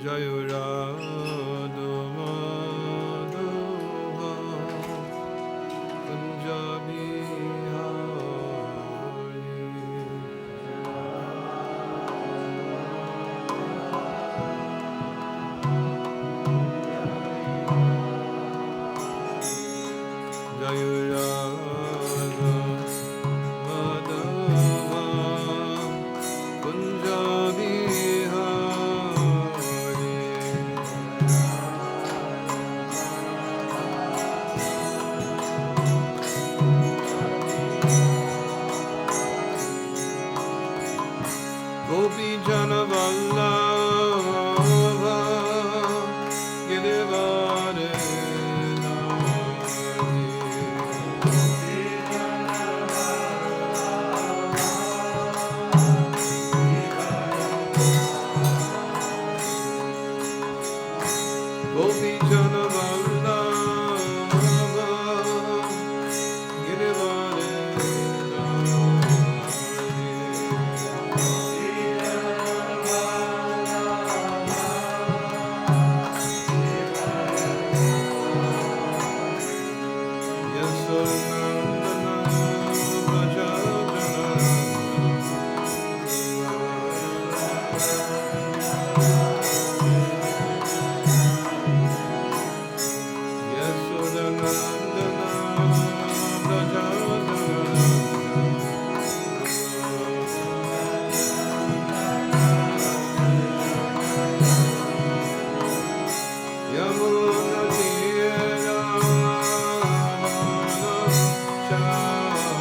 Jaya Radha Madhava Kunja Bihari. Jaya Radha Madhava Kunja Bihari. Gopi Jana Vallabha Girivare Gopi Jana Vallabha Girivare Yasodhanandana Vrajajana Yasodhanandana Vrajajana Yamuna Tira Chari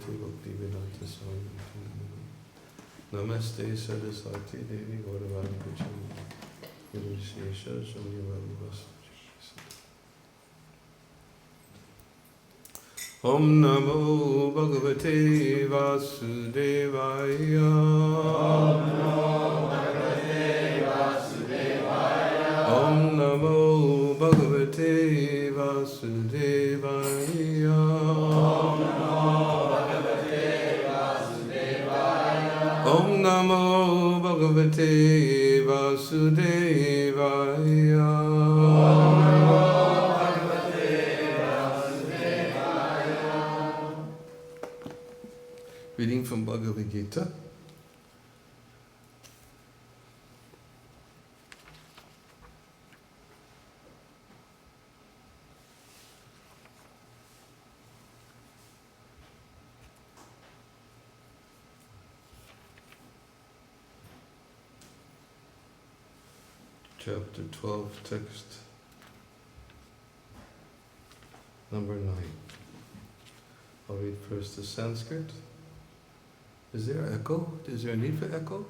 Bhagavate Bhaktivedanta Swami Namaste Saraswati Devi Gauravani Puchami Guru Shesha Shunyavadi Vasudha Om Namo Bhagavate Vasudevaya. Om Namo Bhagavate Vasudevaya. Om Namo Bhagavate Vasudevaya. Reading from Bhagavad-gita. Chapter 12, text number 9. I'll read first the Sanskrit. Is there echo? Is there a need for echo?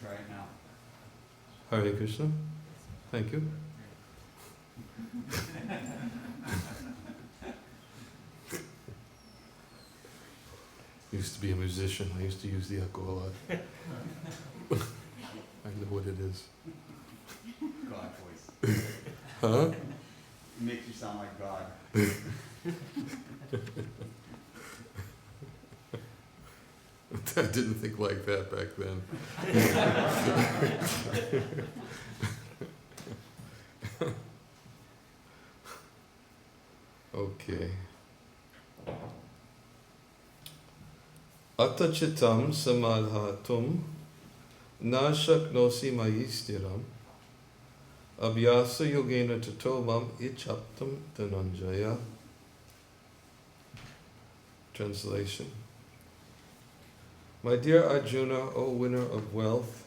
Try it now. Hare Krishna. Thank you. Used to be a musician. I used to use the echo a lot. I know what it is. God voice. Huh? It makes you sound like God. I didn't think like that back then. Okay. Atachitam samadhatum na shaknosi mayi stiram abhyasa yogena tatobam ichaptam dhananjaya. Translation. My dear Arjuna, O winner of wealth,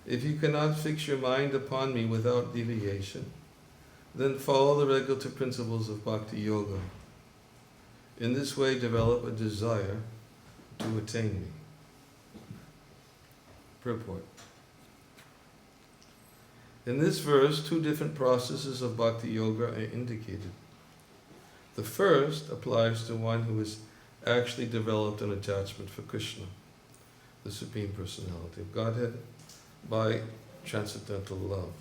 if you cannot fix your mind upon me without deviation, then follow the regulative principles of Bhakti Yoga. In this way, develop a desire to attain me. Purport. In this verse, two different processes of Bhakti Yoga are indicated. The first applies to one who is actually developed an attachment for Krishna, the Supreme Personality of Godhead, by transcendental love.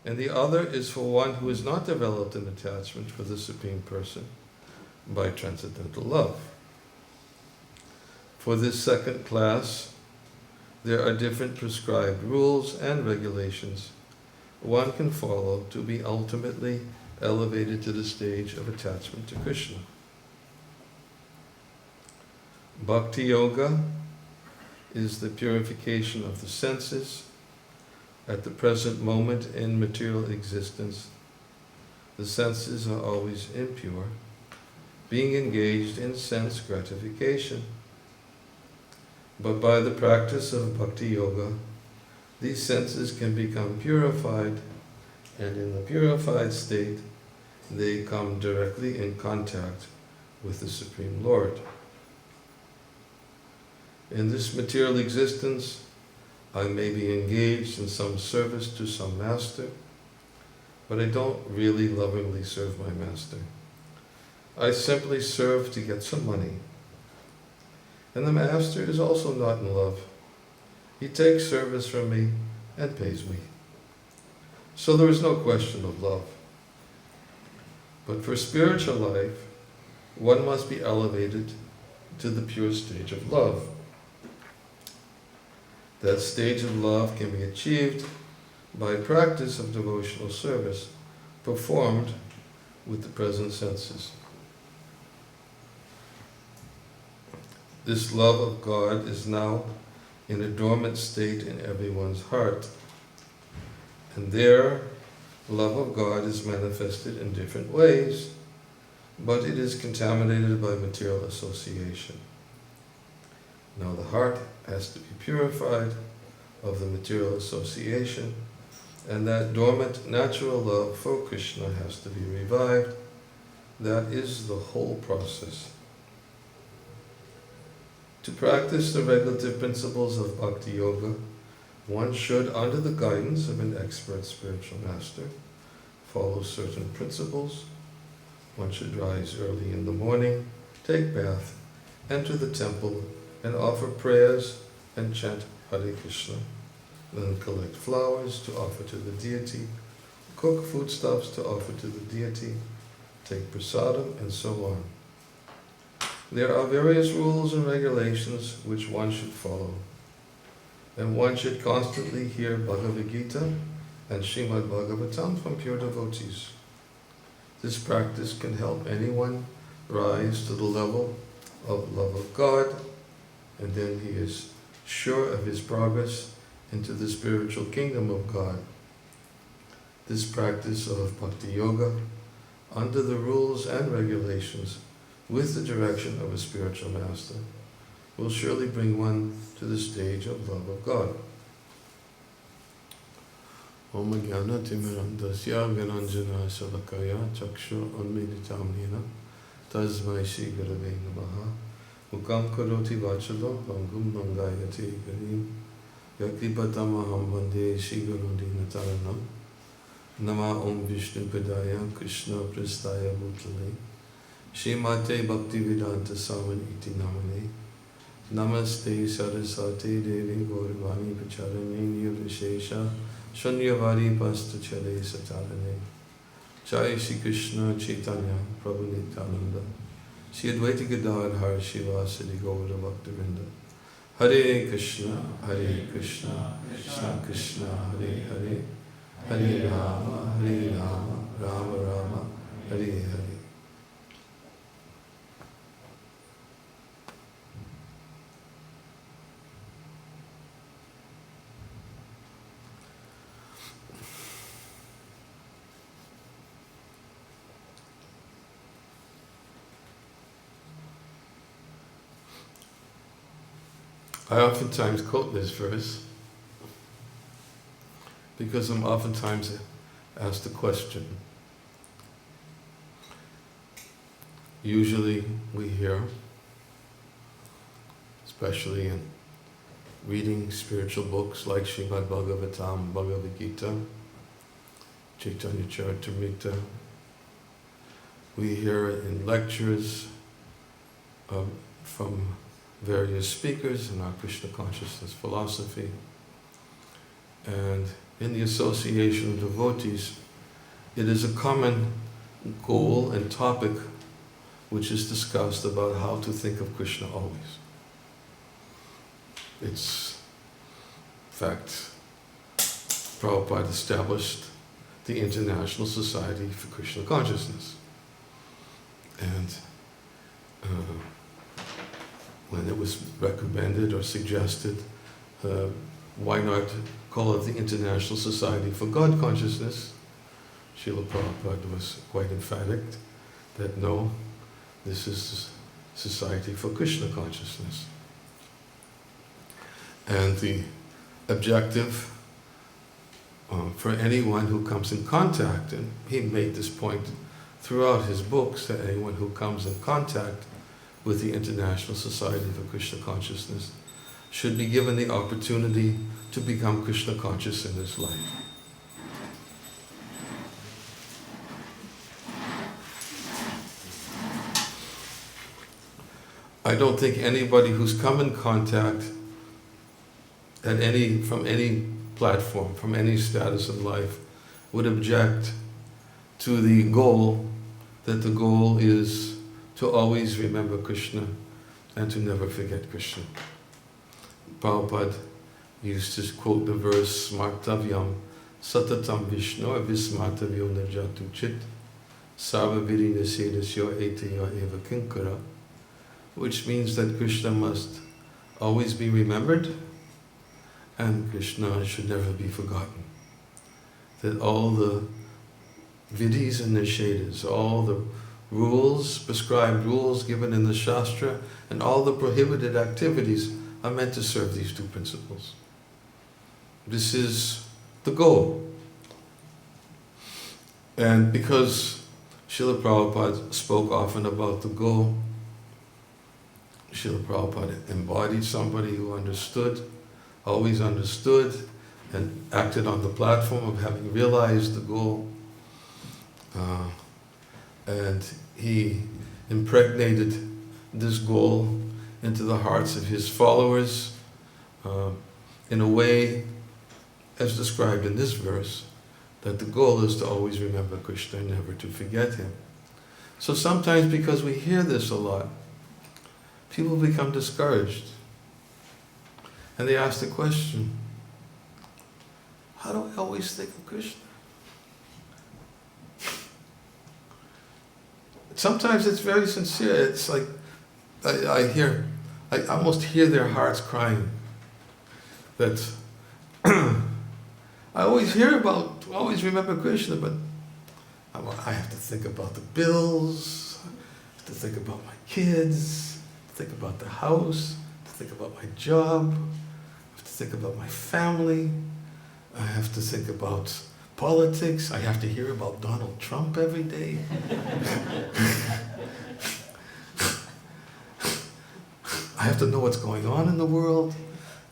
And the other is for one who has not developed an attachment for the Supreme Person by transcendental love. For this second class, there are different prescribed rules and regulations one can follow to be ultimately elevated to the stage of attachment to Krishna. Bhakti Yoga is the purification of the senses. At the present moment in material existence, the senses are always impure, being engaged in sense gratification. But by the practice of Bhakti Yoga, these senses can become purified, and in the purified state, they come directly in contact with the Supreme Lord. In this material existence, I may be engaged in some service to some master, but I don't really lovingly serve my master. I simply serve to get some money. And the master is also not in love. He takes service from me and pays me. So there is no question of love. But for spiritual life, one must be elevated to the pure stage of love. That stage of love can be achieved by practice of devotional service performed with the present senses. This love of God is now in a dormant state in everyone's heart. And there, love of God is manifested in different ways, but it is contaminated by material association. Now the heart has to be purified of the material association, and that dormant natural love for Krishna has to be revived That is the whole process. To practice the regulative principles of Bhakti Yoga, one should, under the guidance of an expert spiritual master, follow certain principles. One should rise early in the morning, take bath, enter the temple, and offer prayers and chant Hare Krishna. Then collect flowers to offer to the deity, cook foodstuffs to offer to the deity, take prasadam, and so on. There are various rules and regulations which one should follow. And one should constantly hear Bhagavad-gita and Srimad Bhagavatam from pure devotees. This practice can help anyone rise to the level of love of God, and then he is sure of his progress into the spiritual kingdom of God. This practice of Bhakti Yoga, under the rules and regulations, with the direction of a spiritual master, will surely bring one to the stage of love of God. Om Jnana Timirandasya Niranjana Swami Chakshu Unmilitam Nina Tasmai Shri Gurave Namaha Mukam Karoti Vachalo Bangum Mangayati Garim Yakripatamaham Vande Shri Guru Dinataranam Nama Om Vishnu Padaya Krishna Prastaya Bhutale Shrimate Bhaktivedanta Swami Iti Namane Namaste Saraswati Devi Gaurvani Pacharane Nirvishesha Shanyavari Pasta Chale Satarane Jai Shri Krishna Chaitanya Prabhu Nityananda Shri Advaita Gadadhar Shivasadi Gaura Bhaktivinoda Hare Krishna Krishna Krishna Hare Hare Hare Rama Rama Rama Hare Hare. I oftentimes quote this verse because I'm oftentimes asked a question. Usually we hear, especially in reading spiritual books like Srimad Bhagavatam, Bhagavad-gita, Chaitanya Charitamrita, we hear in lectures from various speakers in our Krishna consciousness philosophy, and in the association of devotees, it is a common goal and topic which is discussed about how to think of Krishna always. It's, in fact, Prabhupada established the International Society for Krishna Consciousness. And when it was recommended or suggested, why not call it the International Society for God Consciousness, Srila Prabhupada was quite emphatic that no, this is the Society for Krishna Consciousness. And the objective for anyone who comes in contact, and he made this point throughout his books, that anyone who comes in contact with the International Society for Krishna Consciousness should be given the opportunity to become Krishna conscious in his life. I don't think anybody who's come in contact from any platform, from any status in life, would object to the goal, that the goal is to always remember Krishna and to never forget Krishna. Prabhupada used to quote the verse, Smartavyam Satatam Vishnu Vismartavyo Nirjatu Chit Sarva Virina Sedasyo Eteya Eva Kinkara, which means that Krishna must always be remembered and Krishna should never be forgotten. That all the vidhis and nishedas, all the rules, prescribed rules given in the Shastra, and all the prohibited activities are meant to serve these two principles. This is the goal. And because Srila Prabhupada spoke often about the goal. Srila Prabhupada embodied somebody who understood, always understood, and acted on the platform of having realized the goal. And he impregnated this goal into the hearts of his followers in a way, as described in this verse, that the goal is to always remember Krishna and never to forget him. So sometimes, because we hear this a lot, people become discouraged. And they ask the question, how do I always think of Krishna? Sometimes it's very sincere. It's like, I almost hear their hearts crying. That I always always remember Krishna, but I have to think about the bills, I have to think about my kids, think about the house, to think about my job, I have to think about my family, I have to think about politics, I have to hear about Donald Trump every day. I have to know what's going on in the world,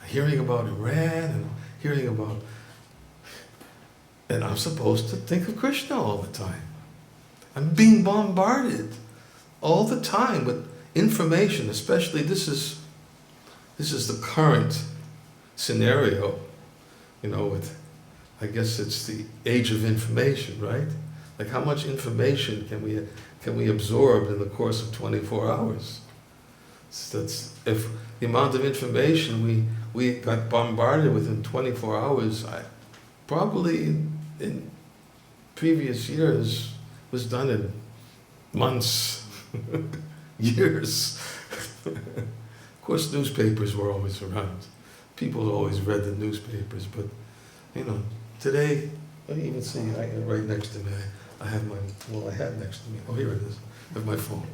hearing about Iran and hearing about... And I'm supposed to think of Krishna all the time. I'm being bombarded all the time with information, especially this is the current scenario, with, I guess it's the age of information, right? Like how much information can we absorb in the course of 24 hours? So that's, if the amount of information we got bombarded with in 24 hours, probably in previous years was done in months, years. Of course, newspapers were always around. People always read the newspapers, but today, let me even see, right next to me, I have I had next to me, oh here it is, I have my phone,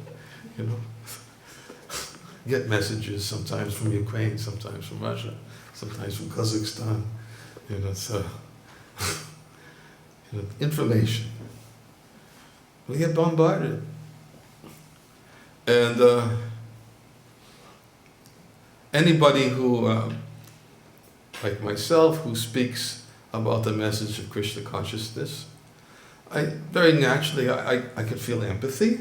Get messages sometimes from Ukraine, sometimes from Russia, sometimes from Kazakhstan, so, information. We get bombarded. And anybody who, like myself, who speaks about the message of Krishna consciousness, very naturally, I could feel empathy.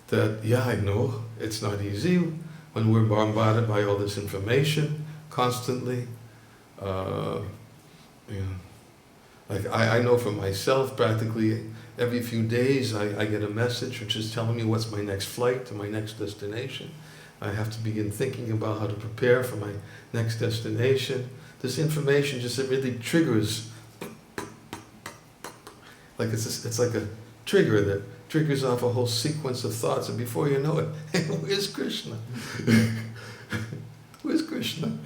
That, I know it's not easy when we're bombarded by all this information constantly. Like I know for myself, practically every few days I get a message which is telling me what's my next flight to my next destination. I have to begin thinking about how to prepare for my next destination. This information just really triggers, like it's like a trigger that triggers off a whole sequence of thoughts, and before you know it, hey, where's Krishna? Where's Krishna?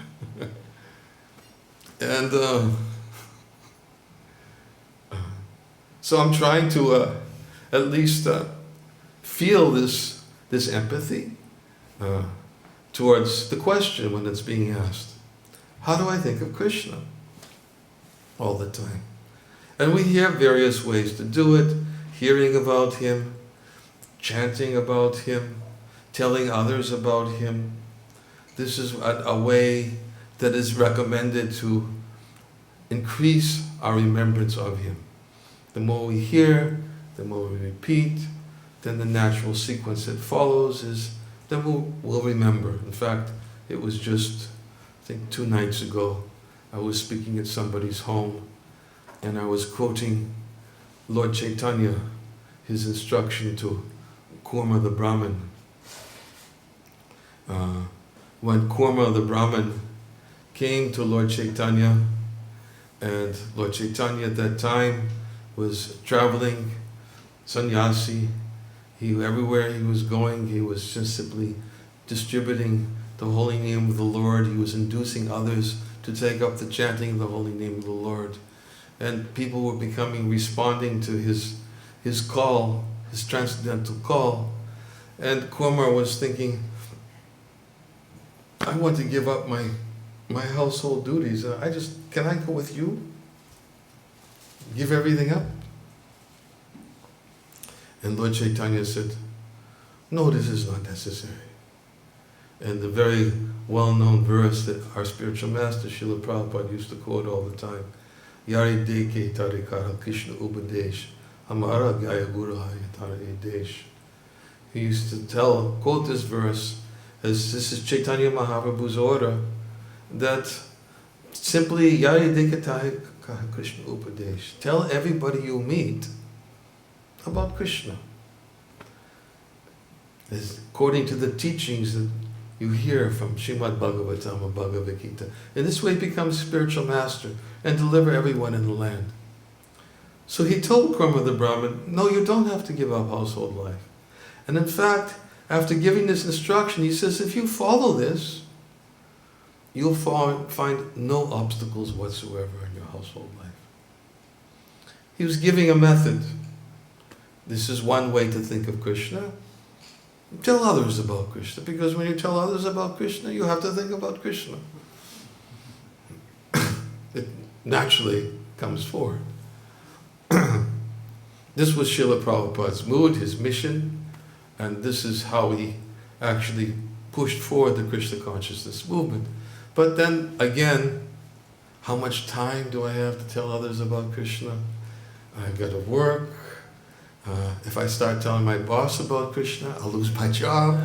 And so I'm trying to at least feel this empathy towards the question when it's being asked. How do I think of Krishna? All the time. And we hear various ways to do it, hearing about him, chanting about him, telling others about him. This is a way that is recommended to increase our remembrance of him. The more we hear, the more we repeat, then the natural sequence that follows is, then we'll remember. In fact, it was just, I think 2 nights ago, I was speaking at somebody's home, and I was quoting Lord Chaitanya, his instruction to Kurma the Brahmin. When Kurma the Brahmin came to Lord Chaitanya, and Lord Chaitanya at that time was traveling, sannyasi. Everywhere he was going, he was just simply distributing the holy name of the Lord. He was inducing others to take up the chanting of the holy name of the Lord. And people were responding to his call, his transcendental call. And Kurma was thinking, I want to give up my household duties. Can I go with you? Give everything up? And Lord Chaitanya said, no, this is not necessary. And the very well-known verse that our spiritual master Srila Prabhupada used to quote all the time, Yari deke tarikara Krishna upadesh, amara gaya guru hayatara desh. He used to quote this verse as this is Chaitanya Mahaprabhu's order, that simply Yari deke tarikara Krishna upadesh. Tell everybody you meet about Krishna. As according to the teachings that you hear from Srimad Bhagavatam or Bhagavad-gita. In this way become spiritual master and deliver everyone in the land. So he told Karma the Brahmin, no, you don't have to give up household life. And in fact, after giving this instruction, he says, if you follow this, you'll find no obstacles whatsoever in your household life. He was giving a method. This is one way to think of Krishna. Tell others about Krishna, because when you tell others about Krishna, you have to think about Krishna. It naturally comes forward. This was Srila Prabhupada's mood, his mission, and this is how he actually pushed forward the Krishna consciousness movement. But then again, how much time do I have to tell others about Krishna? I've got to work. If I start telling my boss about Krishna, I'll lose my job.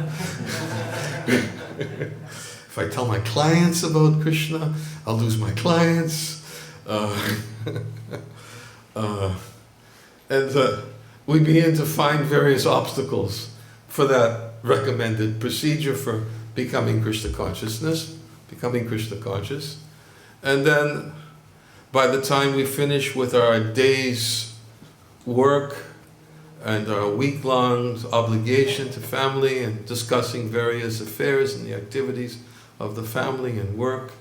If I tell my clients about Krishna, I'll lose my clients. We begin to find various obstacles for that recommended procedure for becoming Krishna consciousness, becoming Krishna conscious. And then by the time we finish with our day's work, and our week-long obligation to family and discussing various affairs and the activities of the family and work.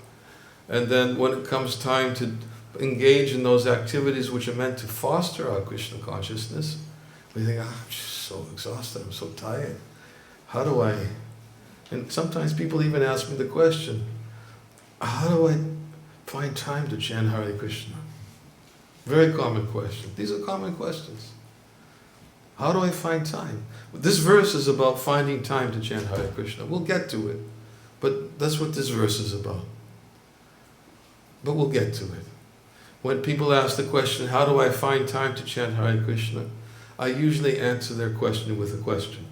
And then when it comes time to engage in those activities which are meant to foster our Krishna consciousness, we think, I'm just so exhausted, I'm so tired. How do I... And sometimes people even ask me the question, how do I find time to chant Hare Krishna? Very common question. These are common questions. How do I find time? This verse is about finding time to chant Hare Krishna. We'll get to it. But that's what this verse is about. But we'll get to it. When people ask the question, how do I find time to chant Hare Krishna? I usually answer their question with a question.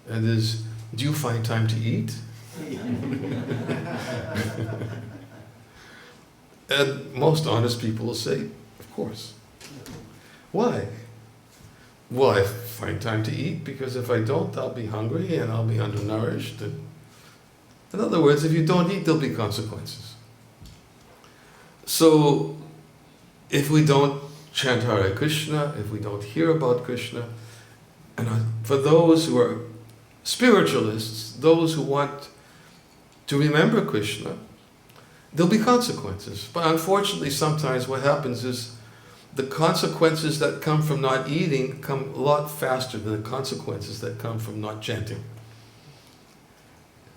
And is, do you find time to eat? And most honest people will say, of course. Why? Well, I find time to eat because if I don't, I'll be hungry and I'll be undernourished. And in other words, if you don't eat, there'll be consequences. So, if we don't chant Hare Krishna, if we don't hear about Krishna, and for those who are spiritualists, those who want to remember Krishna, there'll be consequences. But unfortunately, sometimes what happens is the consequences that come from not eating come a lot faster than the consequences that come from not chanting.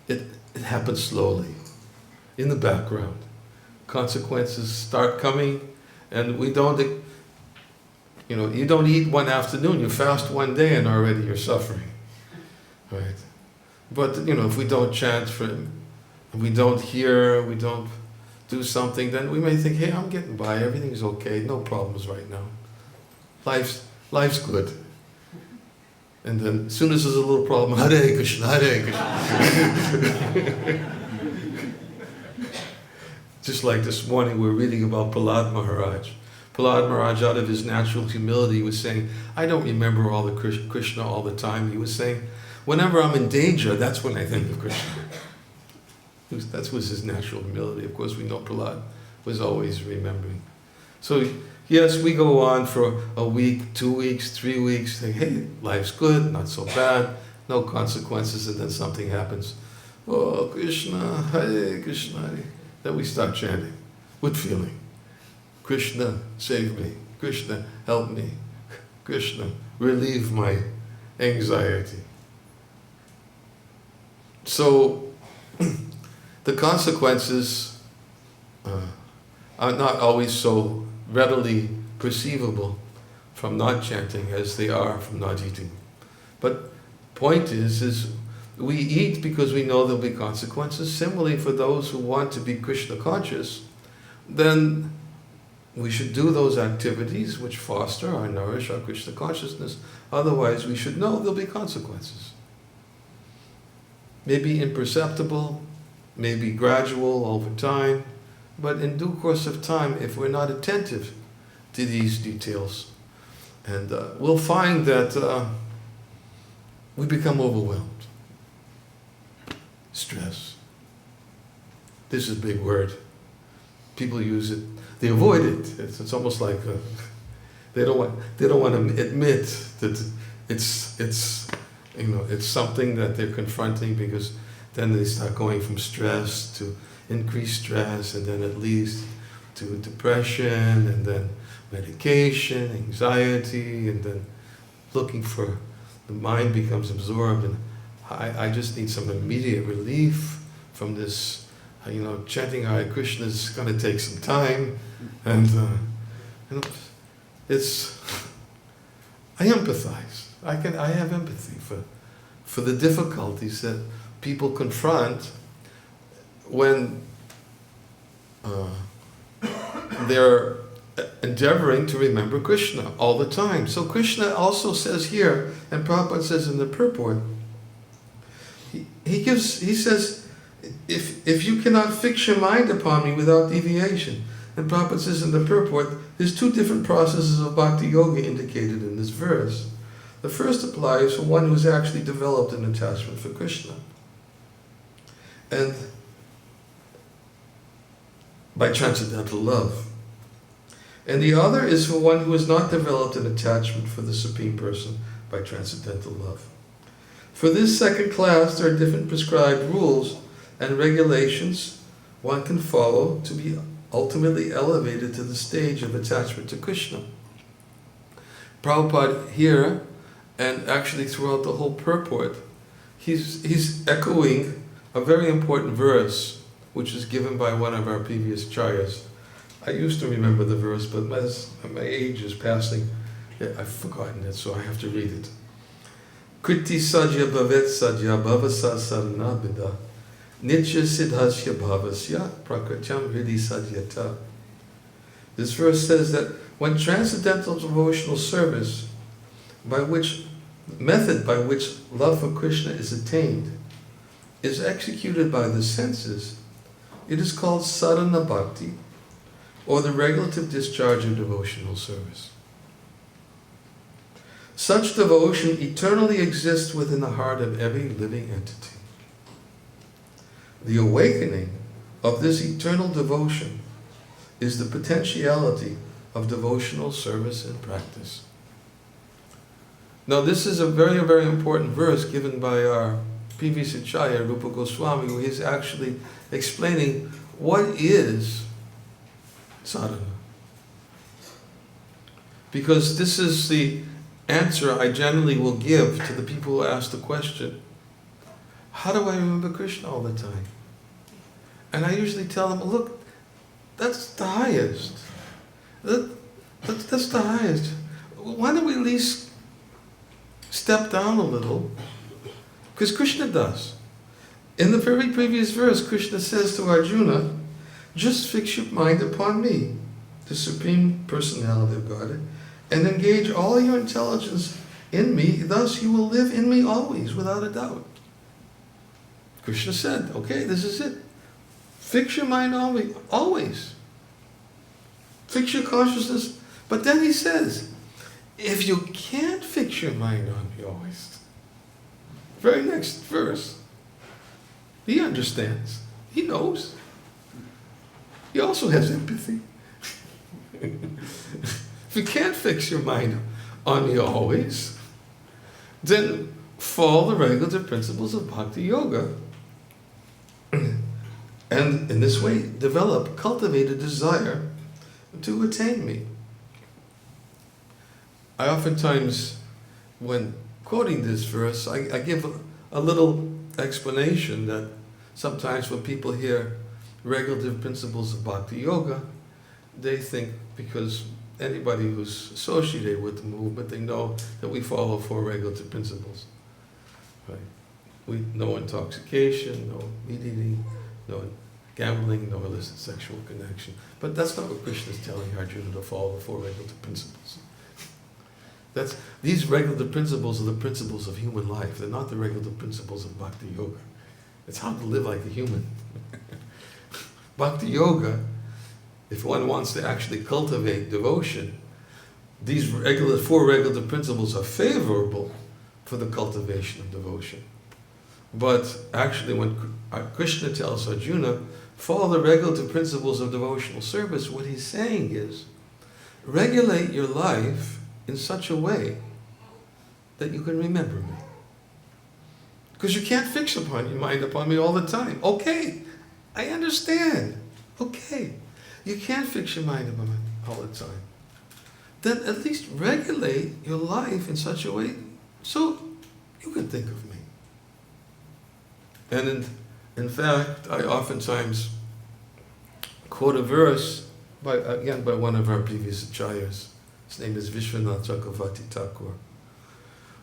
It happens slowly, in the background. Consequences start coming, and we don't, you don't eat one afternoon, you fast one day and already you're suffering. Right? But, if we don't chant, we don't hear, we don't do something, then we may think, hey, I'm getting by, everything's okay, no problems right now. Life's good. And then as soon as there's a little problem, Hare Krishna, Hare Krishna. Just like this morning we're reading about Prahlad Maharaj. Prahlad Maharaj, out of his natural humility, was saying, I don't remember all the Krishna all the time. He was saying, whenever I'm in danger, that's when I think of Krishna. That was his natural humility. Of course, we know Prahlad was always remembering. So, yes, we go on for a week, 2 weeks, 3 weeks, saying, hey, life's good, not so bad, no consequences, and then something happens. Oh, Krishna, Hare Krishna, Hare. Then we start chanting. With feeling. Krishna, save me. Krishna, help me. Krishna, relieve my anxiety. So, the consequences are not always so readily perceivable from not chanting as they are from not eating. But point is we eat because we know there'll be consequences. Similarly, for those who want to be Krishna conscious, then we should do those activities which foster or nourish our Krishna consciousness. Otherwise, we should know there'll be consequences. Maybe imperceptible, maybe gradual over time, but in due course of time, if we're not attentive to these details, and we'll find that we become overwhelmed. Stress. This is a big word. People use it. They avoid it. It's almost like they don't want to admit that it's something that they're confronting, because then they start going from stress to increased stress, and then it leads to depression, and then medication, anxiety, and then looking for, the mind becomes absorbed, and I just need some immediate relief from this. Chanting Hare Krishna is going to take some time, and I empathize. I have empathy for the difficulties that people confront when they're endeavoring to remember Krishna all the time. So Krishna also says here, and Prabhupada says in the purport, he says, if you cannot fix your mind upon me without deviation. And Prabhupada says in the purport, there's two different processes of bhakti yoga indicated in this verse. The first applies for one who's actually developed an attachment for Krishna, and by transcendental love. And the other is for one who has not developed an attachment for the Supreme Person by transcendental love. For this second class, there are different prescribed rules and regulations one can follow to be ultimately elevated to the stage of attachment to Krishna. Prabhupada here, and actually throughout the whole purport, he's echoing a very important verse which is given by one of our previous charyas. I used to remember the verse, but as my age is passing, I've forgotten it, so I have to read it. Kriti sajya bhavet sajya bhavasa sarana bida nitya siddhasya bhavasya prakratyam hridi sadyata. This verse says that when transcendental devotional service, method by which love for Krishna is attained, is executed by the senses, it is called sadhana bhakti, or the regulative discharge of devotional service. Such devotion eternally exists within the heart of every living entity. The awakening of this eternal devotion is the potentiality of devotional service and practice. Now this is a very, very important verse given by our previous Acharya, Rupa Goswami, who is actually explaining what is sadhana. Because this is the answer I generally will give to the people who ask the question, how do I remember Krishna all the time? And I usually tell them, look, that's the highest. That's the highest. Why don't we at least step down a little? Because Krishna does. In the very previous verse, Krishna says to Arjuna, just fix your mind upon me, the Supreme Personality of Godhead, and engage all your intelligence in me, thus you will live in me always, without a doubt. Krishna said, okay, this is it. Fix your mind on me, always. Fix your consciousness. But then he says, if you can't fix your mind on me always, very next verse, he understands. He knows. He also has empathy. If you can't fix your mind on me always, then follow the regulative principles of bhakti yoga. And in this way, cultivate a desire to attain me. I oftentimes, when quoting this verse, I give a little explanation that sometimes when people hear regulative principles of bhakti yoga, they think because anybody who's associated with the movement, they know that we follow 4 regulative principles. Right? No intoxication, no meat eating, no gambling, no illicit sexual connection. But that's not what Krishna is telling Arjuna, to follow the 4 regulative principles. These regulative principles are the principles of human life. They're not the regulative principles of Bhakti Yoga. It's how to live like a human. Bhakti Yoga, if one wants to actually cultivate devotion, these 4 regulative principles are favorable for the cultivation of devotion. But actually, when Krishna tells Arjuna, follow the regulative principles of devotional service, what he's saying is, regulate your life in such a way that you can remember me. Because you can't fix your mind upon me all the time. Okay, I understand. Okay, you can't fix your mind upon me all the time. Then at least regulate your life in such a way so you can think of me. And in fact, I oftentimes quote a verse by one of our previous acharyas. His name is Vishwanath Chakravarti Thakur,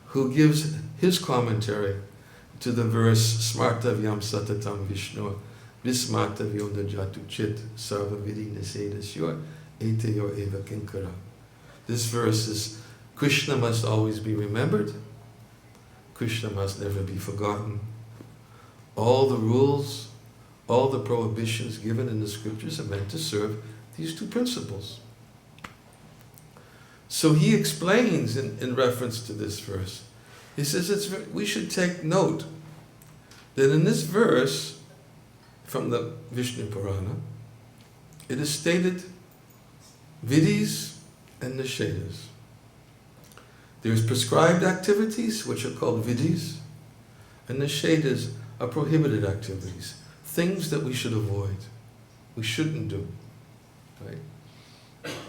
who gives his commentary to the verse Smartavyam Satatam Vishnu Vismartavyo Najatu Chit Sarva Vidi Nisedasyor Eteyor Eva Kinkara. This verse is, Krishna must always be remembered. Krishna must never be forgotten. All the rules, all the prohibitions given in the scriptures are meant to serve these 2 principles. So he explains in reference to this verse, he says we should take note that in this verse from the Vishnu Purana, it is stated vidis and nishedas. There's prescribed activities, which are called vidis, and nishedas are prohibited activities, things that we should avoid, we shouldn't do. Right?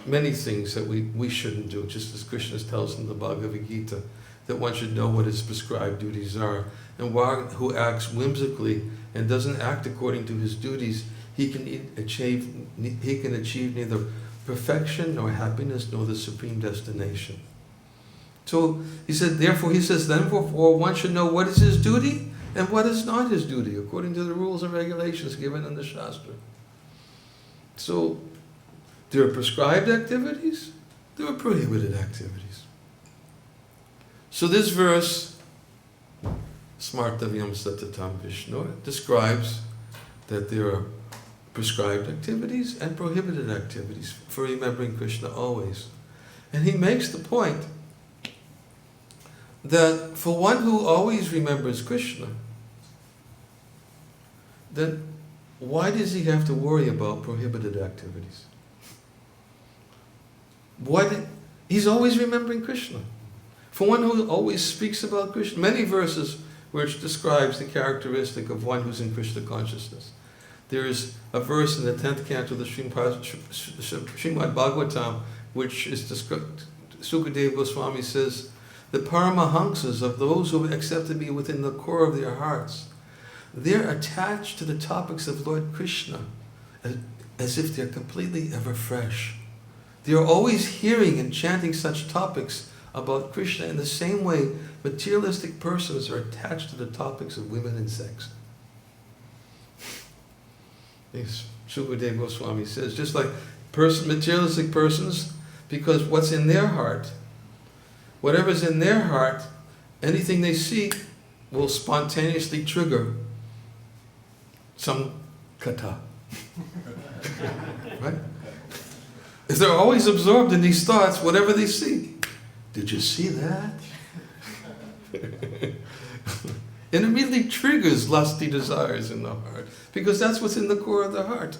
Many things that we shouldn't do, just as Krishna tells in the Bhagavad-gita, that one should know what his prescribed duties are. And one who acts whimsically and doesn't act according to his duties, he can achieve neither perfection nor happiness nor the supreme destination. So he said, therefore one should know what is his duty and what is not his duty, according to the rules and regulations given in the Shastra. So there are prescribed activities, there are prohibited activities. So this verse, Smartavyam Satatam Vishnu, describes that there are prescribed activities and prohibited activities for remembering Krishna always. And he makes the point that for one who always remembers Krishna, then why does he have to worry about prohibited activities? He's always remembering Krishna. For one who always speaks about Krishna, many verses which describes the characteristic of one who's in Krishna consciousness. There is a verse in the 10th canto of the Srimad Bhagavatam, which is described. Sukadeva Goswami says, the Paramahamsas of those who have accepted me within the core of their hearts, they're attached to the topics of Lord Krishna as if they're completely ever fresh. They're always hearing and chanting such topics about Krishna in the same way materialistic persons are attached to the topics of women and sex. Sukadeva Goswami says, just like materialistic persons, because what's in their heart, whatever's in their heart, anything they see will spontaneously trigger some kata. Right? If they're always absorbed in these thoughts, whatever they see, did you see that? It immediately triggers lusty desires in the heart, because that's what's in the core of the heart.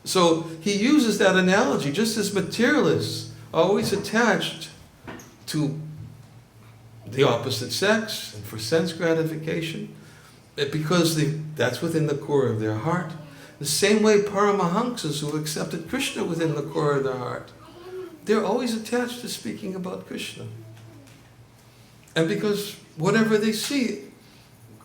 So he uses that analogy, just as materialists are always attached to the opposite sex and for sense gratification, because that's within the core of their heart. The same way Paramahamsas who accepted Krishna within the core of their heart, they're always attached to speaking about Krishna. And because whatever they see,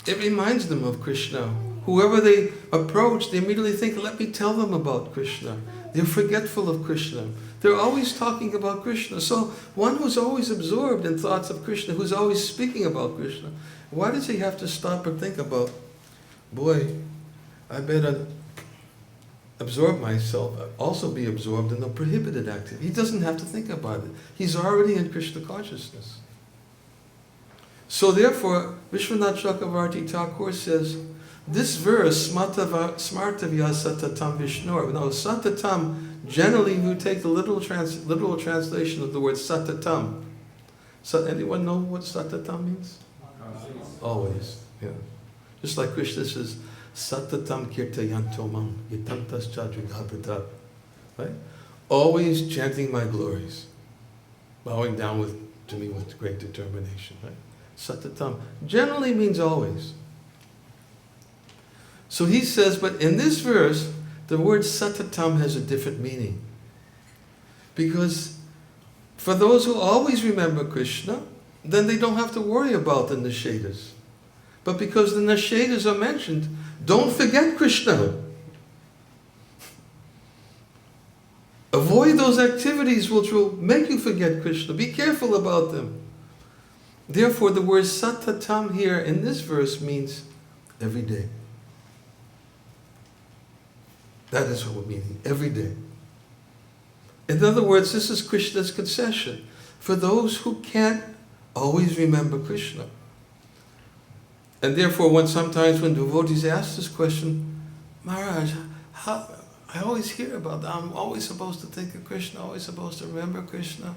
it reminds them of Krishna whoever they approach, they immediately think, let me tell them about Krishna. They're forgetful of Krishna. They're always talking about Krishna. So one who's always absorbed in thoughts of Krishna, who's always speaking about Krishna, why does he have to stop and think about, boy, I better absorb myself, also be absorbed in the prohibited activity. He doesn't have to think about it. He's already in Krishna consciousness. So therefore, Vishwanath Chakravarti Thakur says, this verse, smartavya satatam vishnur. Now, satatam, generally we take the literal translation of the word satatam. So, anyone know what satatam means? Always, yeah. Just like Krishna says, satatam kirtayanto mam yitantas chadrigabhata. Right? Always chanting my glories. Bowing down to me with great determination. Right? Satatam generally means always. So he says, but in this verse, the word satatam has a different meaning. Because for those who always remember Krishna, then they don't have to worry about the nishedas. But because the nishedas are mentioned, don't forget Krishna. Avoid those activities which will make you forget Krishna. Be careful about them. Therefore, the word satatam here in this verse means every day. That is what we're meaning, every day. In other words, this is Krishna's concession for those who can't always remember Krishna. And therefore, sometimes when devotees ask this question, Maharaj, I always hear about that. I'm always supposed to think of Krishna, always supposed to remember Krishna.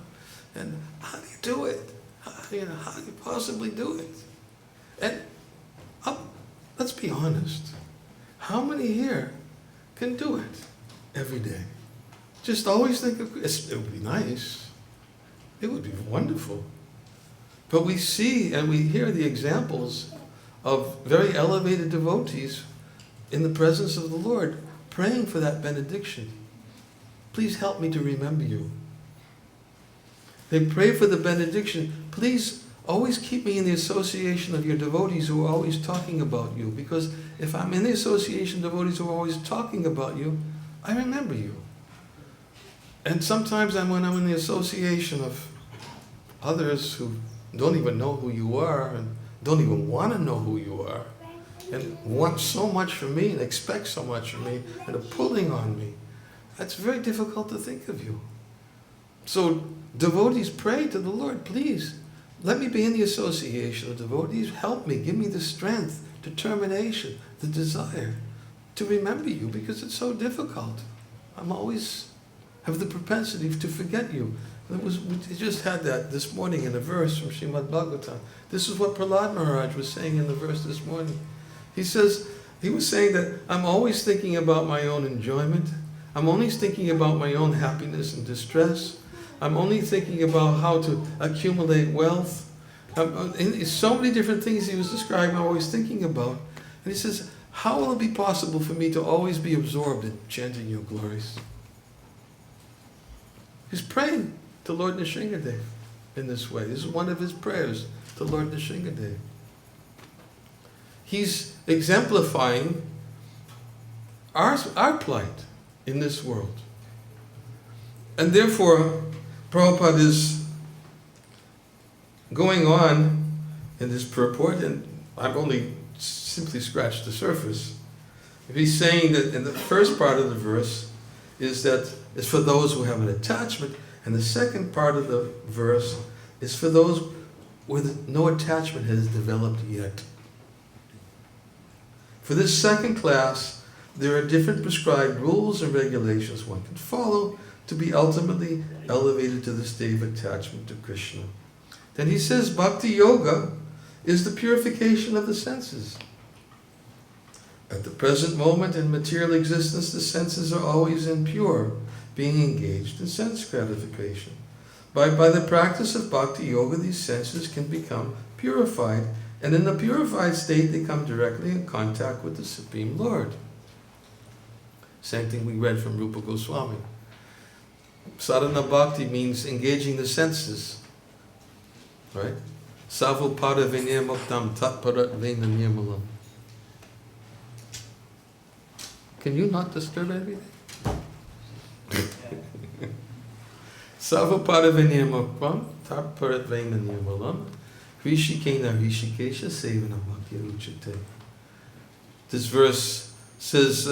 And how do you do it? How do you possibly do it? And let's be honest. How many here can do it every day? Just always think of Krishna. It would be nice. It would be wonderful. But we see and we hear the examples of very elevated devotees in the presence of the Lord praying for that benediction. Please help me to remember you. They pray for the benediction. Please always keep me in the association of your devotees who are always talking about you. Because if I'm in the association of devotees who are always talking about you, I remember you. And sometimes when I'm in the association of others who don't even know who you are and don't even want to know who you are and want so much from me and expect so much from me and are pulling on me, that's very difficult to think of you. So devotees pray to the Lord, please, let me be in the association of devotees. Help me, give me the strength, determination, the desire to remember you, because it's so difficult. I'm always have the propensity to forget you. We just had that this morning in a verse from Srimad Bhagavatam. This is what Prahlad Maharaj was saying in the verse this morning. He was saying that I'm always thinking about my own enjoyment. I'm always thinking about my own happiness and distress. I'm only thinking about how to accumulate wealth. So many different things he was describing, I'm always thinking about. And he says, how will it be possible for me to always be absorbed in chanting your glories? He's praying to Lord Nrsingadev in this way. This is one of his prayers to Lord Nrsingadev. He's exemplifying our plight in this world. And therefore, Prabhupada is going on in this purport, and I've only simply scratched the surface. He's saying that in the first part of the verse is for those who have an attachment, and the second part of the verse is for those where no attachment has developed yet. For this second class, there are different prescribed rules and regulations one can follow to be ultimately elevated to the state of attachment to Krishna. Then he says, Bhakti Yoga is the purification of the senses. At the present moment in material existence, the senses are always impure, being engaged in sense gratification. By the practice of Bhakti Yoga, these senses can become purified, and in the purified state, they come directly in contact with the Supreme Lord. Same thing we read from Rupa Goswami. Sadhana Bhakti means engaging the senses, right? Savupada vinir muktam tatparat vena nirmalam. Can you not disturb everything? Sarvapada-vinirmukvam tarparat-vaina-nirmalam Rishikena Rishikesha Sevana Bhakti-ruchate. This verse says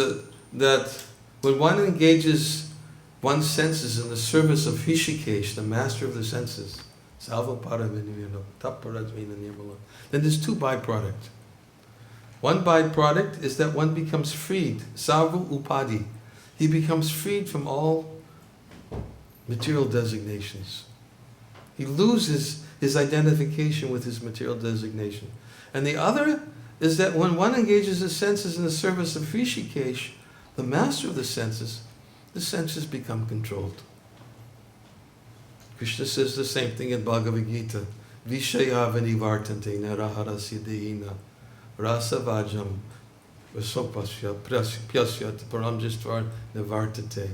that when one engages one's senses in the service of Rishikesh, the master of the senses, Sarvapada-vinirmukvam tarparat-vaina-nirmalam, then there's two byproducts. One byproduct is that one becomes freed, sarva upadi. He becomes freed from all material designations. He loses his identification with his material designation. And the other is that when one engages his senses in the service of Rishikesh, the master of the senses become controlled. Krishna says the same thing in Bhagavad-gita. Vishaya vanivartante naraharasya dehina rasavajam vasopasya prasyat paramjistvar nivartate.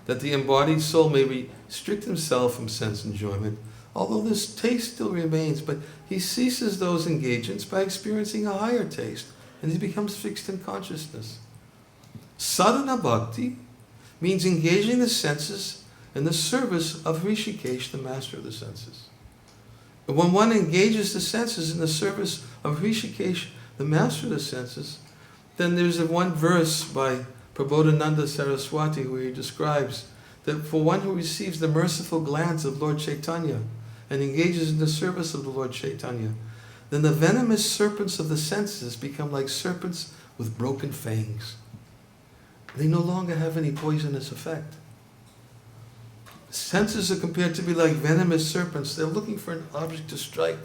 That the embodied soul may restrict himself from sense enjoyment, although this taste still remains, but he ceases those engagements by experiencing a higher taste, and he becomes fixed in consciousness. Sadhana bhakti means engaging the senses in the service of Rishikesh, the master of the senses. And when one engages the senses in the service of Rishikesh, the master of the senses, then there's one verse by Prabodhananda Saraswati where he describes that for one who receives the merciful glance of Lord Chaitanya and engages in the service of the Lord Chaitanya, then the venomous serpents of the senses become like serpents with broken fangs. They no longer have any poisonous effect. Senses are compared to be like venomous serpents. They're looking for an object to strike.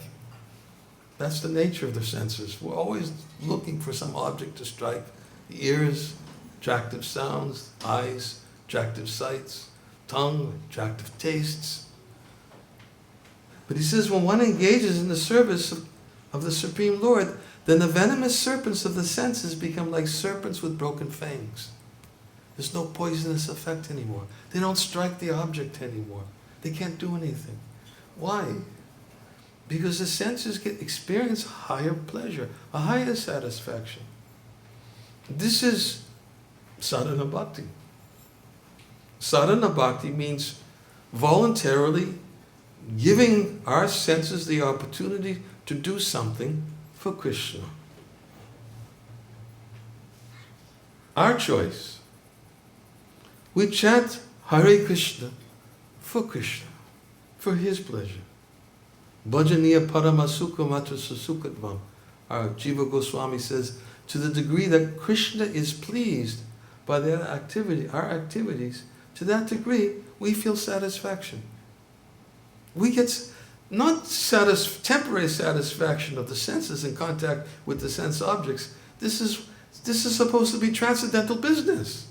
That's the nature of the senses. We're always looking for some object to strike. The ears, attractive sounds; eyes, attractive sights; tongue, attractive tastes. But he says when one engages in the service of the Supreme Lord, then the venomous serpents of the senses become like serpents with broken fangs. There's no poisonous effect anymore. They don't strike the object anymore. They can't do anything. Why? Because the senses experience higher pleasure, a higher satisfaction. This is sadhana bhakti. Sadhana bhakti means voluntarily giving our senses the opportunity to do something for Krishna. Our choice. We chant Hare Krishna, for His pleasure. Bhajaniya paramasuka matra susukatvam. Our Jiva Goswami says, to the degree that Krishna is pleased by their activity, our activities, to that degree we feel satisfaction. We get not temporary satisfaction of the senses in contact with the sense objects. This is supposed to be transcendental business.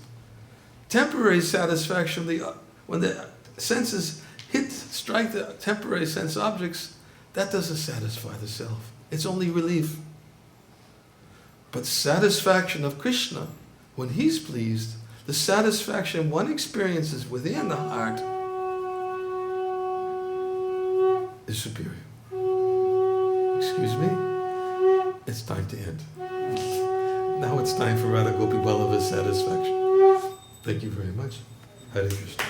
Temporary satisfaction, when the senses strike the temporary sense objects, that doesn't satisfy the self. It's only relief. But satisfaction of Krishna, when He's pleased, the satisfaction one experiences within the heart is superior. Excuse me? It's time to end. Now it's time for Radha Gopi Ballava's satisfaction. Thank you very much. Hare Krishna.